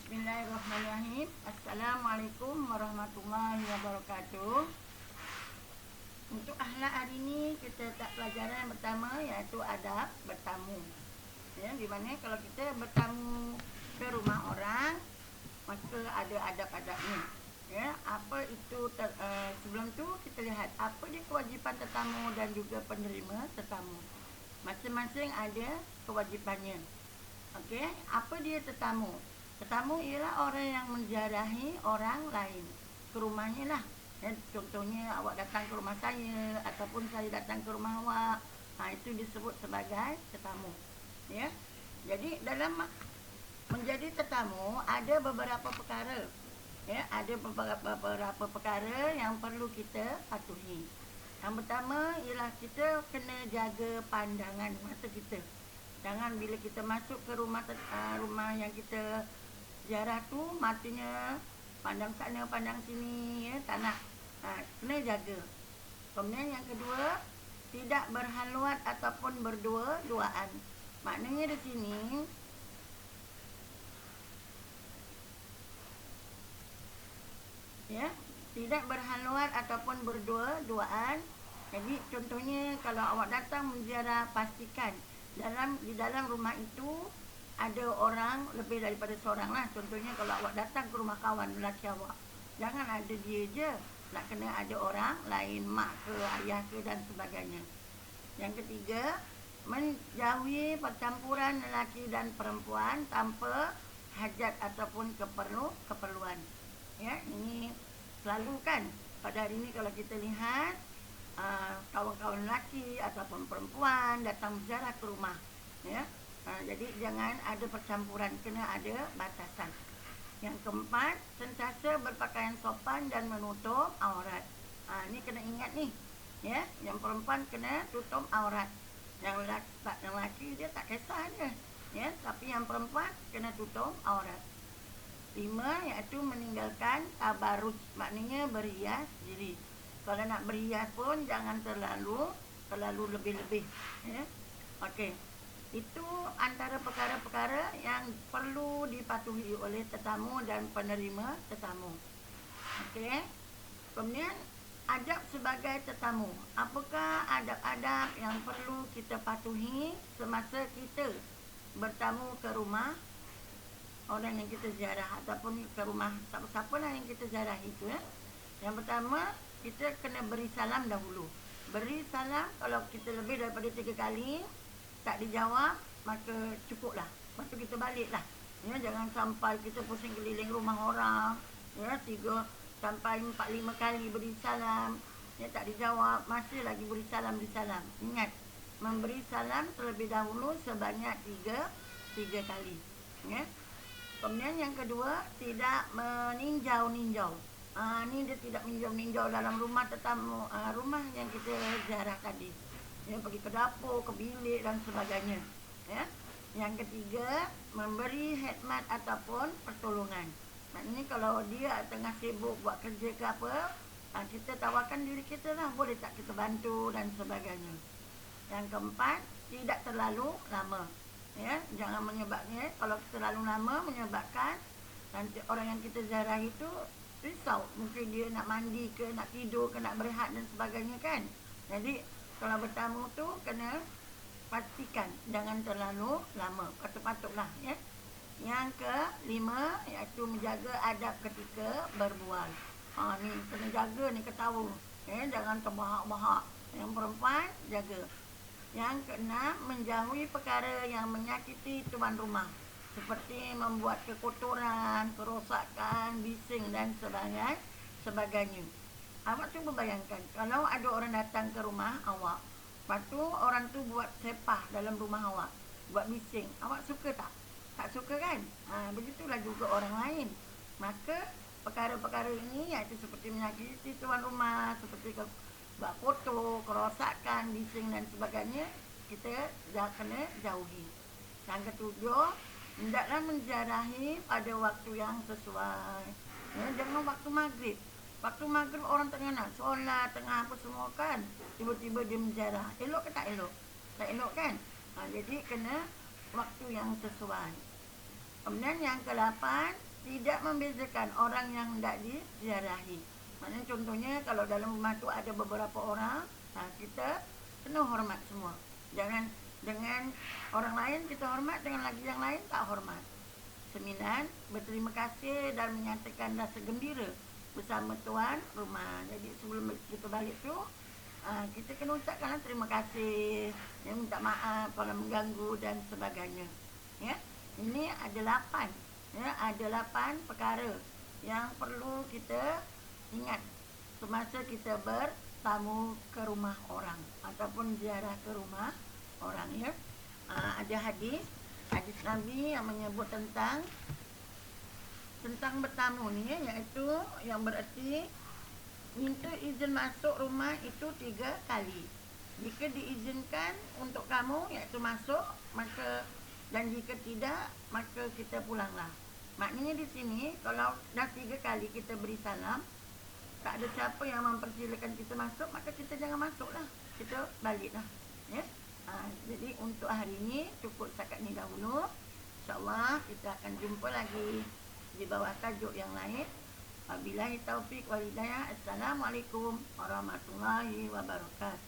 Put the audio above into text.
Bismillahirrahmanirrahim. Assalamualaikum warahmatullahi wabarakatuh. Untuk akhlak hari ini kita tak pelajaran yang pertama iaitu adab bertamu. Ya, di mana kalau kita bertamu ke rumah orang maka ada adab-adabnya. Ya, apa itu sebelum tu kita lihat apa dia kewajipan tetamu dan juga penerima tetamu. Masing-masing ada kewajipannya. Okey, apa dia tetamu? Tetamu ialah orang yang menziarahi orang lain ke rumahnya lah. Ya, contohnya awak datang ke rumah saya ataupun saya datang ke rumah awak. Itu disebut sebagai tetamu. Ya. Jadi dalam menjadi tetamu ada beberapa perkara. Ya, ada beberapa perkara yang perlu kita patuhi. Yang pertama ialah kita kena jaga pandangan mata kita. Jangan bila kita masuk ke rumah yang kita ziarah tu matanya pandang sana pandang sini, ya, tak nak. Kena jaga. Kemudian yang kedua, tidak berhaluat ataupun berdua-duaan. Maknanya di sini ya, tidak berhaluat ataupun berdua-duaan. Jadi contohnya kalau awak datang menziarah, pastikan di dalam rumah itu ada orang lebih daripada seorang lah. Contohnya kalau awak datang ke rumah kawan lelaki awak, jangan ada dia je, nak kena ada orang lain, mak ke, ayah ke dan sebagainya. Yang ketiga, menjauhi percampuran lelaki dan perempuan tanpa hajat ataupun keperluan. Ya, ini selalu kan pada hari ini kalau kita lihat kawan-kawan lelaki ataupun perempuan datang berziarah ke rumah, ya. Jadi jangan ada percampuran, kena ada batasan. Yang keempat, sentiasa berpakaian sopan dan menutup aurat. Ni kena ingat ni, ya. Yang perempuan kena tutup aurat. Yang lelaki dia tak kisah dia, ya. Tapi yang perempuan kena tutup aurat. 5, iaitu meninggalkan tabarruj, maknanya berhias diri. Kalau nak berhias pun jangan terlalu lebih-lebih, ya. Okey. Itu antara perkara-perkara yang perlu dipatuhi oleh tetamu dan penerima tetamu. Okey. Kemudian adab sebagai tetamu. Apakah adab-adab yang perlu kita patuhi semasa kita bertamu ke rumah orang yang kita ziarah ataupun ke rumah siapa-siapa lah yang kita ziarah itu, ya. Yang pertama, kita kena beri salam dahulu. Beri salam kalau kita lebih daripada 3 kali tak dijawab, maka cukuplah. Lepas tu kita baliklah. Ya, jangan sampai kita pusing keliling rumah orang, ya, 3 sampai 4, 5 kali beri salam, ya, tak dijawab, masih lagi beri salam. Ingat, memberi salam terlebih dahulu sebanyak 3 kali, ya. Kemudian yang kedua, tidak meninjau-ninjau. Ni dia tidak meninjau-ninjau dalam rumah tetamu, rumah yang kita ziarah tadi. Ya, pergi ke dapur, ke bilik dan sebagainya, ya. Yang ketiga, memberi khidmat ataupun pertolongan. Maknanya kalau dia tengah sibuk buat kerja ke apa, kita tawarkan diri kita lah, boleh tak kita bantu dan sebagainya. Yang keempat, tidak terlalu lama, ya. Jangan menyebabnya, kalau terlalu lama menyebabkan nanti orang yang kita ziarah itu risau. Mungkin dia nak mandi ke, nak tidur ke, nak berehat dan sebagainya kan. Jadi kalau bertamu tu kena pastikan jangan terlalu lama, patut-patutlah, ya. Yang kelima iaitu menjaga adab ketika berbual. Ni kena jaga ni, ketawa, ya, jangan terbahak-bahak. Yang perempuan jaga. Yang keenam, menjauhi perkara yang menyakiti tuan rumah, seperti membuat kekotoran, kerosakan, bising dan sebagainya. Awak cuba bayangkan, kalau ada orang datang ke rumah awak, lepas tu orang tu buat sepah dalam rumah awak, buat bising, awak suka tak? Tak suka kan? Begitulah juga orang lain. Maka perkara-perkara ini iaitu seperti menyakiti tuan rumah, seperti buat kotor, kerosakan, bising dan sebagainya, kita kena jauhi. Yang ketujuh, hendaklah menziarahi pada waktu yang sesuai. Ya, jangan waktu maghrib. Waktu maghrib orang tengah nak solat, tengah apa semua kan, tiba-tiba dia menziarah. Elok ke tak elok? Tak elok kan? Jadi kena waktu yang sesuai. Kemudian yang ke-8, tidak membezakan orang yang hendak diziarahi. Maknanya contohnya kalau dalam rumah tu ada beberapa orang, kita kena hormat semua. Jangan dengan orang lain kita hormat, dengan lagi yang lain tak hormat. 9. Berterima kasih dan menyatakan rasa gembira bersama tuan rumah. Jadi sebelum kita balik tu, kita kena ucapkan terima kasih, minta maaf kalau mengganggu dan sebagainya. Ya, ini ada 8. Ya, ada 8 perkara yang perlu kita ingat semasa kita bertamu ke rumah orang ataupun ziarah ke rumah orang, ya. Ada hadis Nabi yang menyebut tentang bertamu ni, iaitu yang bererti minta izin masuk rumah itu 3 kali. Jika diizinkan untuk kamu iaitu masuk, maka, dan jika tidak maka kita pulanglah. Maknanya di sini kalau dah 3 kali kita beri salam, tak ada siapa yang mempersilakan kita masuk, maka kita jangan masuklah, kita baliklah, ya. Jadi untuk hari ini cukup setakat ni dahulu. InsyaAllah kita akan jumpa lagi di bawah tajuk yang lain. Wabillahi taufik wal hidayah. Assalamualaikum warahmatullahi wabarakatuh.